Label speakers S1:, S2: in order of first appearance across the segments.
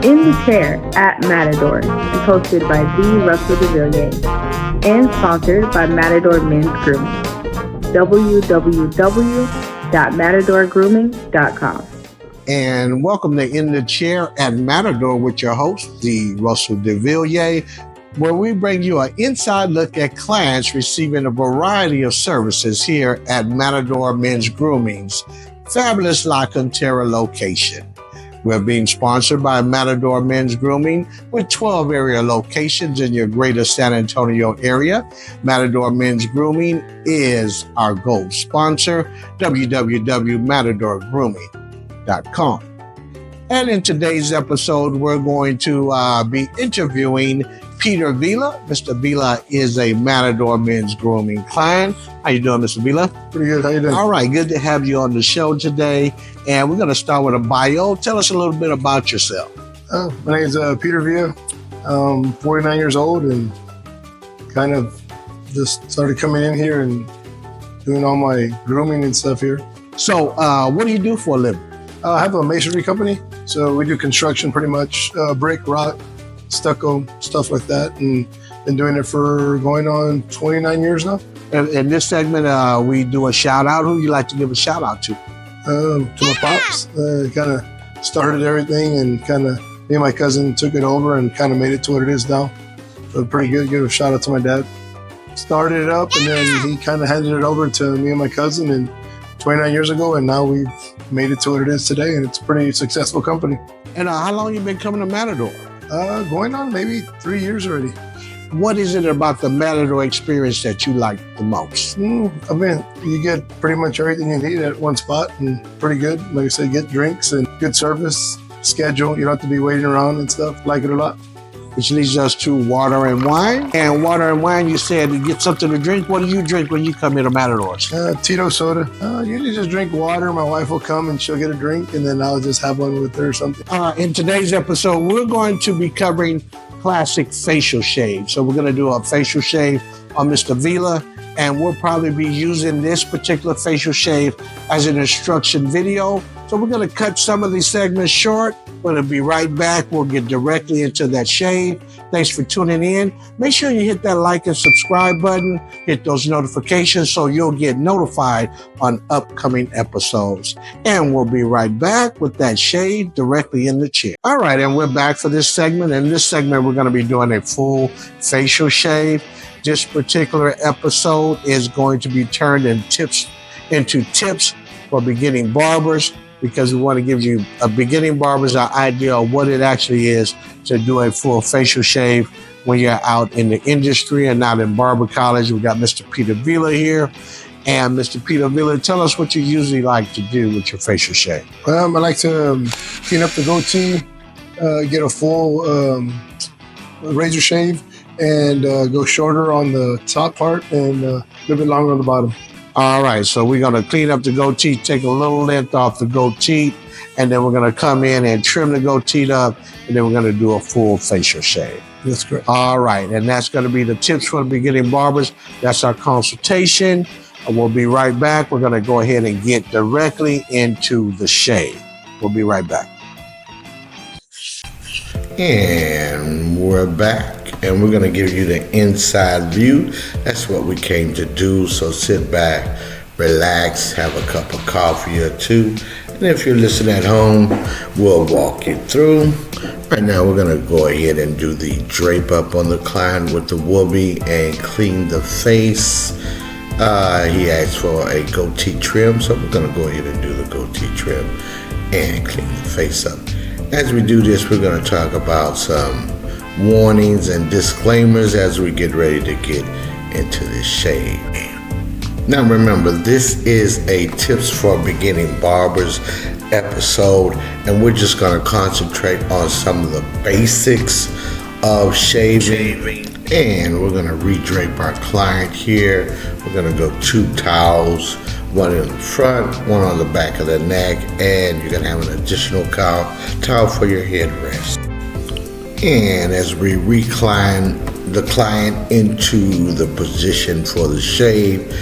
S1: In the Chair at Matador is hosted by the Russell Devillier and sponsored by Matador Mens Grooming. www.matadorgrooming.com.
S2: And welcome to In the Chair at Matador with your host, the Russell Devillier, where we bring you an inside look at clients receiving a variety of services here at Matador Mens Grooming's fabulous La Cantera location. We're being sponsored by Matador Mens Grooming with 12 area locations in your greater San Antonio area. Matador Mens Grooming is our gold sponsor, www.matadorgrooming.com. And in today's episode, we're going to be interviewing Peter Vila. Mr. Vila is a Matador Mens Grooming client. How you doing, Mr. Vila?
S3: Pretty good. How you doing?
S2: All right. Good to have you on the show today. And we're going to start with a bio. Tell us a little bit about yourself.
S3: My name is Peter Vila. I'm 49 years old and kind of just started coming in here and doing all my grooming and stuff here.
S2: So what do you do for a living?
S3: I have a masonry company. So we do construction pretty much, brick, rock, stucco, stuff like that, and been doing it for going on 29 years now.
S2: In this segment, we do a shout out. Who would you like to give a shout out to?
S3: To my pops. Kind of started everything, and kind of me and my cousin took it over and kind of made it to what it is now. So pretty good. Give a shout out to my dad. Started it up, and then he kind of handed it over to me and my cousin, and 29 years ago, and now we've made it to what it is today, and it's a pretty successful company.
S2: And how long you been coming to Matador?
S3: Going on maybe 3 years already.
S2: What is it about the Matador experience that you like the most?
S3: I mean, you get pretty much everything you need at one spot, and pretty good. Like I said, get drinks and good service, schedule. You don't have to be waiting around and stuff. Like it a lot.
S2: Which leads us to water and wine. And water and wine, you said to get something to drink. What do you drink when you come into Matador's?
S3: Tito soda. Usually just drink water. My wife will come and she'll get a drink, and then I'll just have one with her or something.
S2: In today's episode, we're going to be covering classic facial shave. So we're going to do a facial shave on Mr. Vila, and we'll probably be using this particular facial shave as an instruction video. So we're going to cut some of these segments short. We're going to be right back. We'll get directly into that shave. Thanks for tuning in. Make sure you hit that like and subscribe button. Hit those notifications so you'll get notified on upcoming episodes. And we'll be right back with that shave directly in the chair. All right, and we're back for this segment. In this segment, we're going to be doing a full facial shave. This particular episode is going to be turned into tips for beginning barbers, because we want to give you a beginning barbers an idea of what it actually is to do a full facial shave when you're out in the industry and not in barber college. We got Mr. Peter Vila here. And Mr. Peter Vila, tell us what you usually like to do with your facial shave.
S3: I like to clean up the goatee, get a full razor shave, and go shorter on the top part and a little bit longer on the bottom.
S2: All right, so we're going to clean up the goatee, take a little length off the goatee, and then we're going to come in and trim the goatee up, and then we're going to do a full facial shave.
S3: That's correct.
S2: All right, and that's going to be the tips for the beginning barbers. That's our consultation. We'll be right back. We're going to go ahead and get directly into the shave. We'll be right back. And we're back. And we're going to give you the inside view. That's what we came to do. So sit back, relax, have a cup of coffee or two. And if you're listening at home, we'll walk you through. Right now, we're going to go ahead and do the drape up on the client with the whoopee and clean the face. He asked for a goatee trim, so we're going to go ahead and do the goatee trim and clean the face up. As we do this, we're going to talk about some warnings and disclaimers as we get ready to get into this shave. Now remember, this is a tips for beginning barbers episode, and we're just going to concentrate on some of the basics of shaving. And we're going to redrape our client here. We're going to go 2 towels, one in the front, one on the back of the neck, and you're going to have an additional towel for your headrest. And as we recline the client into the position for the shave,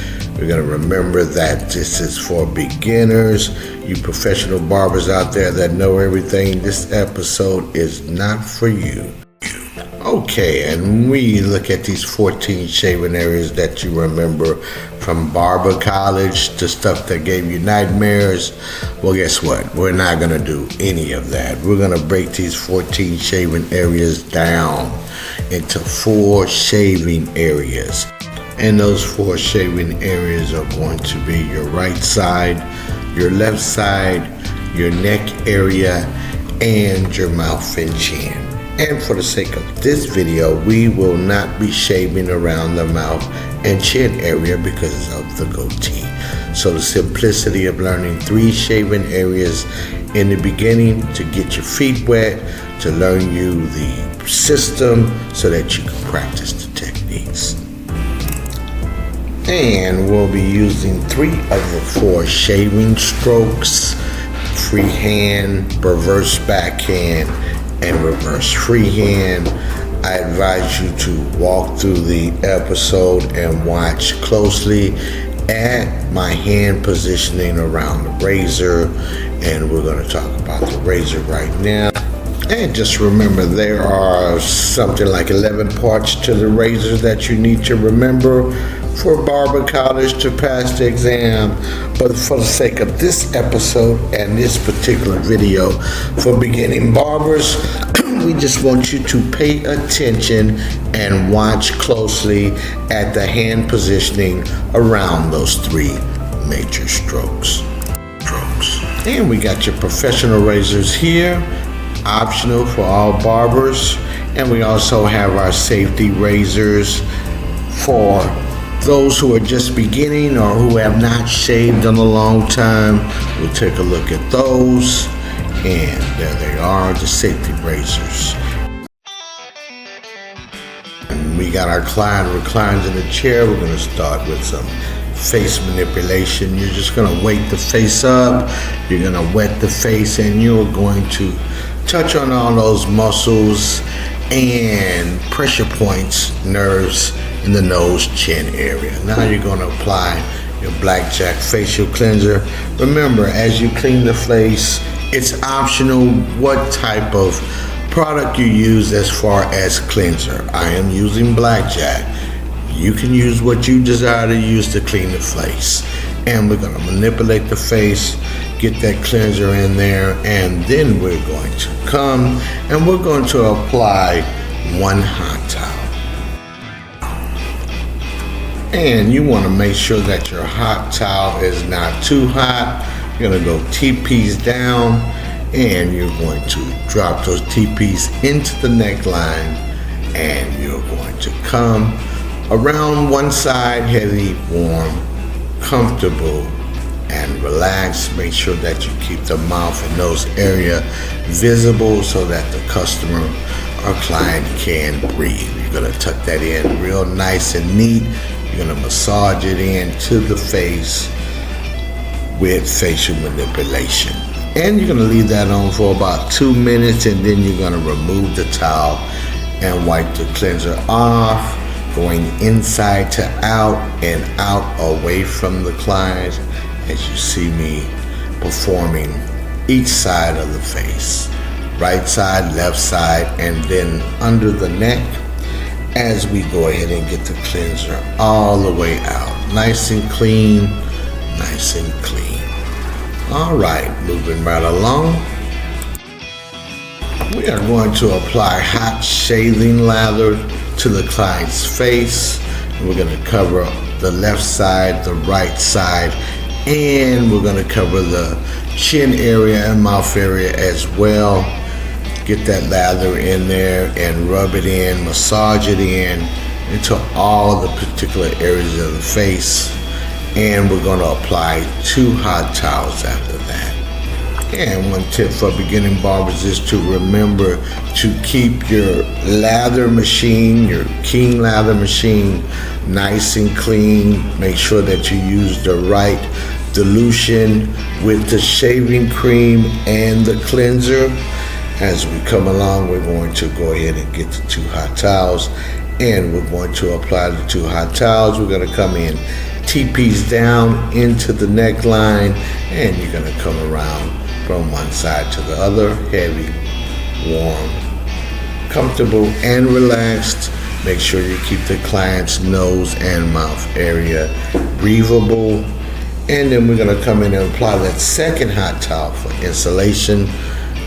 S2: We're going to remember that this is for beginners. You professional barbers out there that know everything, this episode is not for you. Okay, and we look at these 14 shaving areas that you remember from barber college, the stuff that gave you nightmares. Well, guess what? We're not going to do any of that. We're going to break these 14 shaving areas down into 4 shaving areas. And those 4 shaving areas are going to be your right side, your left side, your neck area, and your mouth and chin. And for the sake of this video, we will not be shaving around the mouth and chin area because of the goatee. So the simplicity of learning 3 shaving areas in the beginning to get your feet wet, to learn you the system so that you can practice the techniques. And we'll be using 3 of the 4 shaving strokes: freehand, reverse backhand, and reverse freehand. I advise you to walk through the episode and watch closely at my hand positioning around the razor, and we're going to talk about the razor right now. And just remember, there are something like 11 parts to the razor that you need to remember for barber college to pass the exam. But for the sake of this episode and this particular video for beginning barbers, we just want you to pay attention and watch closely at the hand positioning around those 3 major strokes. And we got your professional razors here, optional for all barbers. And we also have our safety razors for those who are just beginning or who have not shaved in a long time. We'll take a look at those. And there they are, the safety razors. And we got our client reclined in the chair. We're going to start with some face manipulation. You're just going to wake the face up. You're going to wet the face, and you're going to touch on all those muscles and pressure points, nerves in the nose, chin area. Now you're going to apply your Blackjack facial cleanser. Remember, as you clean the face, it's optional what type of product you use as far as cleanser. I am using Blackjack. You can use what you desire to use to clean the face. And we're going to manipulate the face, get that cleanser in there, and then we're going to come and we're going to apply 1 hot towel. And you want to make sure that your hot towel is not too hot. You're going to go TPs down, and you're going to drop those TPs into the neckline, and you're going to come around one side, heavy, warm, comfortable, and relaxed. Make sure that you keep the mouth and nose area visible so that the customer or client can breathe. You're going to tuck that in real nice and neat. You're going to massage it into the face with facial manipulation. And you're going to leave that on for about 2 minutes, and then you're going to remove the towel and wipe the cleanser off, going inside to out and out away from the client as you see me performing each side of the face. Right side, left side, and then under the neck as we go ahead and get the cleanser all the way out. Nice and clean, nice and clean. All right, moving right along. We are going to apply hot shaving lather to the client's face. We're going to cover the left side, the right side, and we're going to cover the chin area and mouth area as well. Get that lather in there and rub it in, massage it in into all the particular areas of the face. And we're going to apply 2 hot towels after that. And one tip for beginning barbers is to remember to keep your lather machine, your King lather machine, nice and clean. Make sure that you use the right dilution with the shaving cream and the cleanser. As we come along, we're going to go ahead and get the 2 hot towels, and we're going to apply the 2 hot towels. We're going to come in teepees down into the neckline, and you're gonna come around from one side to the other. Heavy, warm, comfortable, and relaxed. Make sure you keep the client's nose and mouth area breathable. And then we're gonna come in and apply that second hot towel for insulation,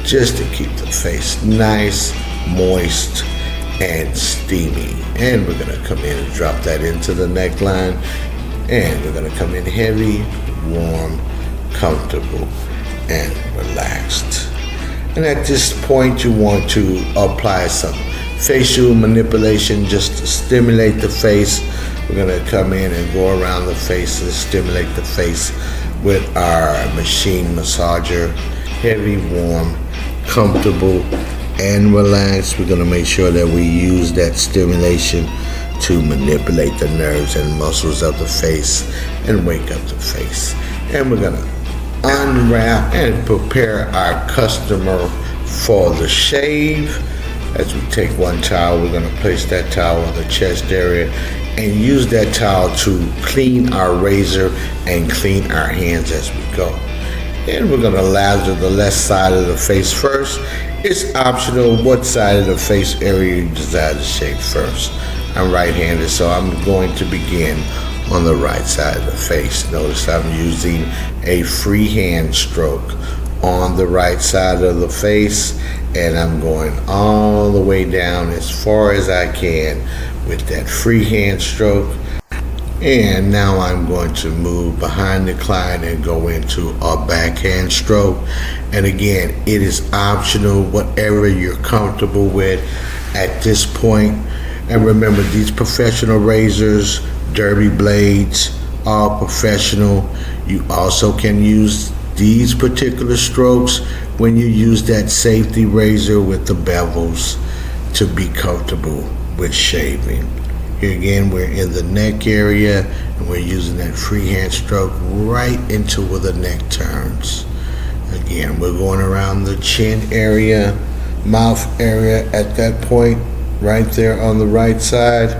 S2: just to keep the face nice, moist, and steamy. And we're gonna come in and drop that into the neckline. And we're gonna come in heavy, warm, comfortable, and relaxed. And at this point, you want to apply some facial manipulation just to stimulate the face. We're gonna come in and go around the face and stimulate the face with our machine massager. Heavy, warm, comfortable, and relaxed. We're gonna make sure that we use that stimulation to manipulate the nerves and muscles of the face and wake up the face. And we're gonna unwrap and prepare our customer for the shave. As we take one towel, we're gonna place that towel on the chest area and use that towel to clean our razor and clean our hands as we go. And we're gonna lather the left side of the face first. It's optional what side of the face area you desire to shave first. I'm right-handed, so I'm going to begin on the right side of the face. Notice I'm using a freehand stroke on the right side of the face, and I'm going all the way down as far as I can with that freehand stroke. And now I'm going to move behind the client and go into a backhand stroke. And again, it is optional, whatever you're comfortable with at this point. And remember, these professional razors, derby blades, all professional. You also can use these particular strokes when you use that safety razor with the bevels to be comfortable with shaving. Here again, we're in the neck area and we're using that freehand stroke right into where the neck turns. Again, we're going around the chin area, mouth area at that point, right there on the right side.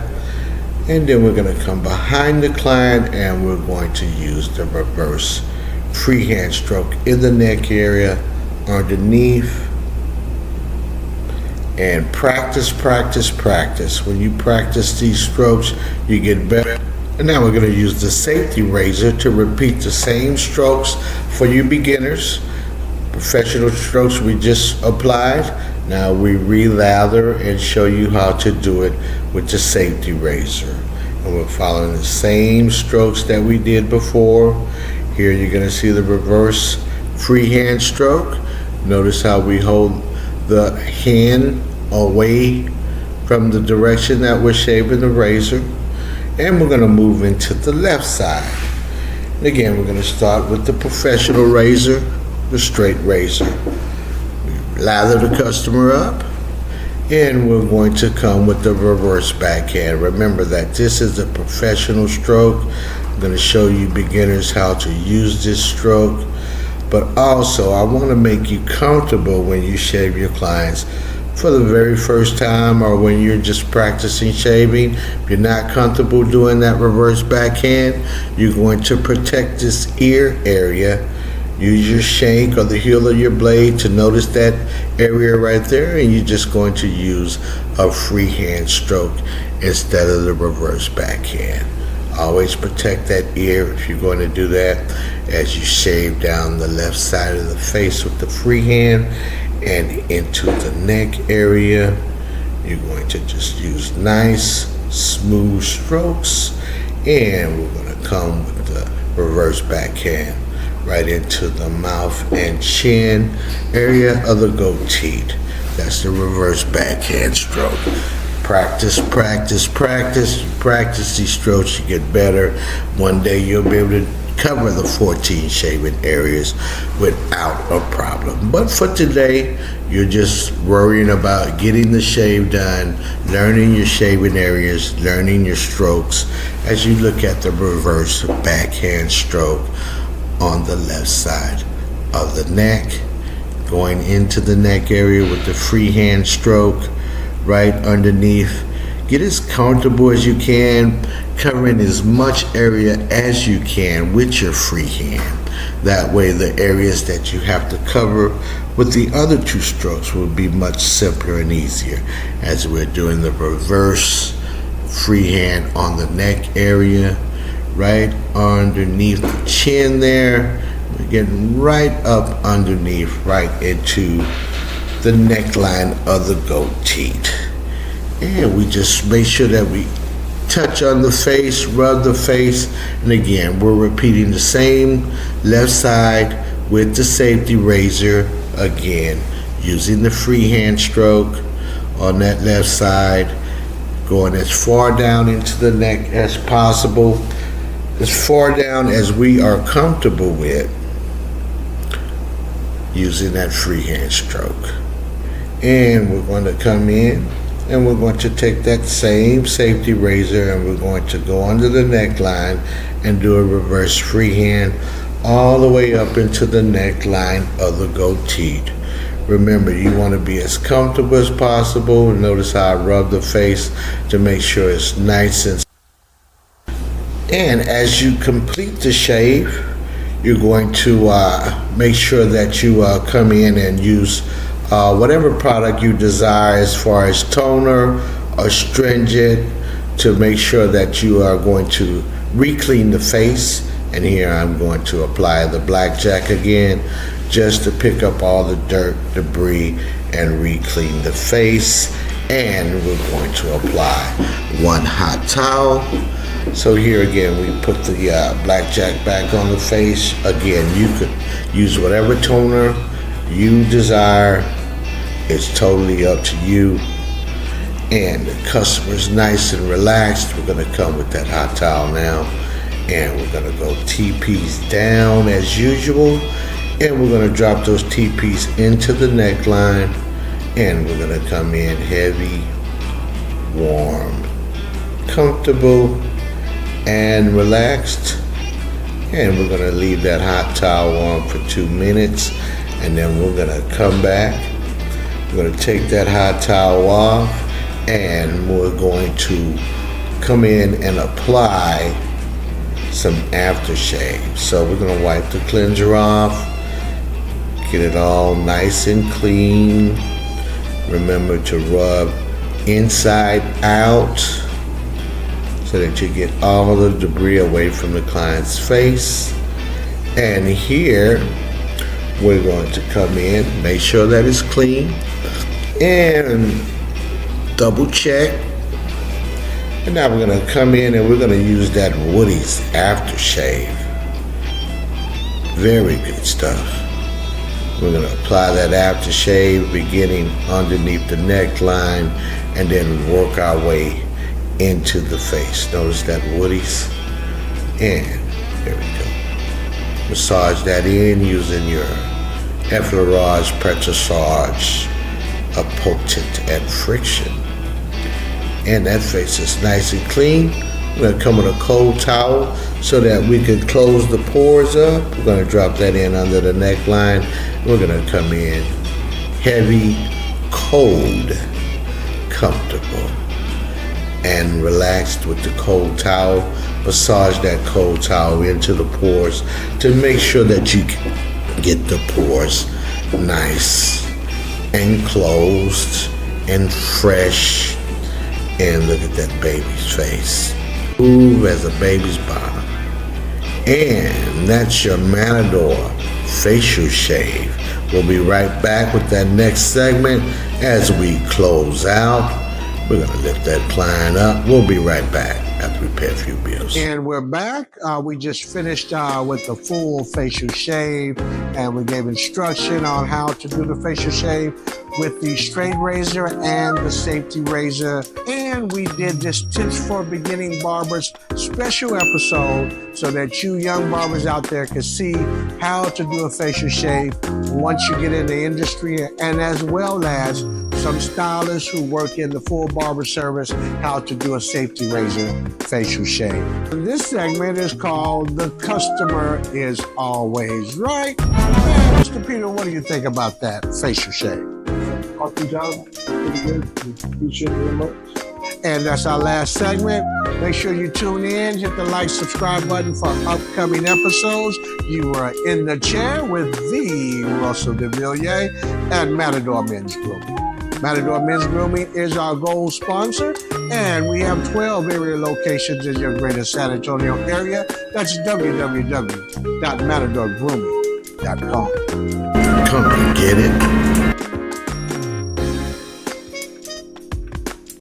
S2: And then we're going to come behind the client and we're going to use the reverse freehand stroke in the neck area, underneath. And practice, practice, practice. When you practice these strokes, you get better. And now we're going to use the safety razor to repeat the same strokes for you beginners. Professional strokes we just applied. Now we re-lather and show you how to do it with the safety razor. And we're following the same strokes that we did before. Here you're going to see the reverse freehand stroke. Notice how we hold the hand away from the direction that we're shaving the razor. And we're going to move into the left side. And again, we're going to start with the professional razor, the straight razor. We lather the customer up, and we're going to come with the reverse backhand. Remember that this is a professional stroke. I'm going to show you beginners how to use this stroke. But also, I want to make you comfortable when you shave your clients for the very first time or when you're just practicing shaving. If you're not comfortable doing that reverse backhand, you're going to protect this ear area. Use your shank or the heel of your blade to notice that area right there, and you're just going to use a freehand stroke instead of the reverse backhand. Always protect that ear if you're going to do that as you shave down the left side of the face with the freehand and into the neck area. You're going to just use nice, smooth strokes, and we're going to come with the reverse backhand right into the mouth and chin area of the goatee. That's the reverse backhand stroke. Practice, practice, practice. You practice these strokes, you get better. One day you'll be able to cover the 14 shaving areas without a problem. But for today, you're just worrying about getting the shave done, learning your shaving areas, learning your strokes as you look at the reverse backhand stroke on the left side of the neck, going into the neck area with the freehand stroke right underneath, Get as comfortable as you can, covering as much area as you can with your free hand. That way the areas that you have to cover with the other two strokes will be much simpler and easier, as we're doing the reverse freehand on the neck area, right underneath the chin there. We're getting right up underneath, right into the neckline of the goat teeth. And we just make sure that we touch on the face, rub the face, and again, we're repeating the same left side with the safety razor, again, using the freehand stroke on that left side, going as far down into the neck as possible, as far down as we are comfortable with, using that freehand stroke. And we're going to come in and we're going to take that same safety razor and we're going to go under the neckline and do a reverse freehand all the way up into the neckline of the goat teeth. Remember, you want to be as comfortable as possible. Notice how I rub the face to make sure it's nice and as you complete the shave, you're going to make sure that you come in and use whatever product you desire as far as toner or astringent to make sure that you are going to re-clean the face. And here I'm going to apply the blackjack again just to pick up all the dirt, debris, and re-clean the face. And we're going to apply one hot towel. So here again, we put the blackjack back on the face. Again, you could use whatever toner you desire. It's totally up to you. And the customer's nice and relaxed. We're gonna come with that hot towel now. And we're gonna go TPs down as usual. And we're gonna drop those TPs into the neckline. And we're gonna come in heavy, warm, comfortable, and relaxed. And we're gonna leave that hot towel on for 2 minutes. And then we're gonna come back. We're gonna take that hot towel off. And we're going to come in and apply some aftershave. So we're gonna wipe the cleanser off, get it all nice and clean. Remember to rub inside out so that you get all the debris away from the client's face. And here we're going to come in, make sure that it's clean, and double check. And now we're gonna come in and we're gonna use that Woody's aftershave. Very good stuff. We're gonna apply that aftershave beginning underneath the neckline and then work our way into the face. Notice that Woody's. And there we go. Massage that in using your Effleurage Pressage, a potent and friction. And that face is nice and clean. We're gonna come with a cold towel so that we can close the pores up. We're gonna drop that in under the neckline. We're gonna come in heavy, cold, comfortable, and relaxed with the cold towel. Massage that cold towel into the pores to make sure that you get the pores nice and closed and fresh. And look at that baby's face. Smooth as a baby's bottom. And that's your Matador Facial Shave. We'll be right back with that next segment as we close out. We're gonna lift that client up. We'll be right back after we pay a few bills.
S4: And we're back. We just finished with the full facial shave, and we gave instruction on how to do the facial shave with the straight razor and the safety razor. And we did this Tips for Beginning Barbers special episode so that you young barbers out there can see how to do a facial shave once you get in the industry, and as well as some stylists who work in the full barber service, how to do a safety razor facial shave. This segment is called The Customer Is Always Right. And Mr. Peter, what do you think about that facial shave?
S3: Awesome job. Pretty good. Appreciate it very much.
S4: And that's our last segment. Make sure you tune in, hit the like, subscribe button for upcoming episodes. You are in the chair with the Russell Devillier and Matador Mens Grooming. Matador Mens Grooming is our gold sponsor, and we have 12 area locations in your greater San Antonio area. That's www.matadorgrooming.com.
S2: Come and get it.